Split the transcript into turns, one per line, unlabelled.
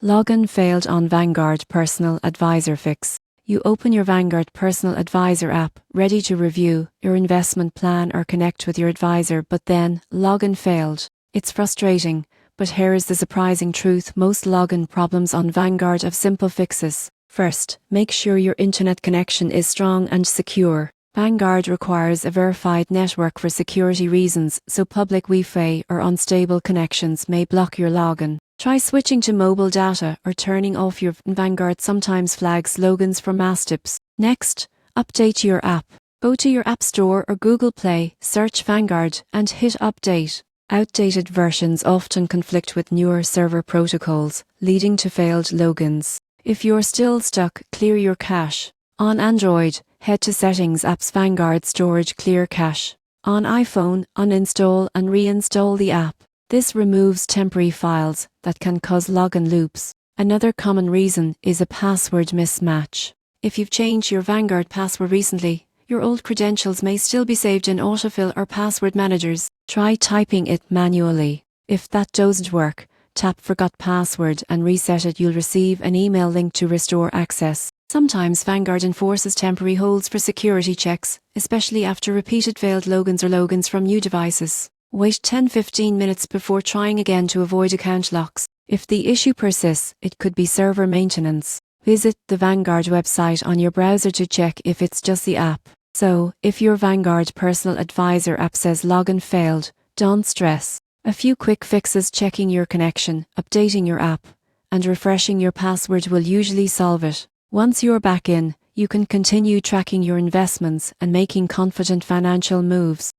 Login failed on Vanguard Personal Advisor Fix. You open your Vanguard Personal Advisor app, ready to review your investment plan or connect with your advisor, but then login failed. It's frustrating, but here is the surprising truth. Most login problems on Vanguard have simple fixes. First, make sure your internet connection is strong and secure. Vanguard requires a verified network for security reasons, so public Wi-Fi or unstable connections may block your login. Try switching to mobile data or turning off your Vanguard sometimes flags logins for mass tips. Next, update your app. Go to your App Store or Google Play, search Vanguard, and hit update. Outdated versions often conflict with newer server protocols, leading to failed logins. If you're still stuck, clear your cache. On Android, head to Settings, Apps, Vanguard Storage, Clear Cache. On iPhone, uninstall and reinstall the app. This removes temporary files that can cause login loops. Another common reason is a password mismatch. If you've changed your Vanguard password recently, your old credentials may still be saved in autofill or password managers. Try typing it manually. If that doesn't work, tap Forgot Password and reset it. You'll receive an email link to restore access. Sometimes Vanguard enforces temporary holds for security checks, especially after repeated failed logins or logins from new devices. Wait 10-15 minutes before trying again to avoid account locks. If the issue persists, it could be server maintenance. Visit the Vanguard website on your browser to check if it's just the app. So, if your Vanguard Personal Advisor app says login failed, don't stress. A few quick fixes, checking your connection, updating your app, and refreshing your password will usually solve it. Once you're back in, you can continue tracking your investments and making confident financial moves.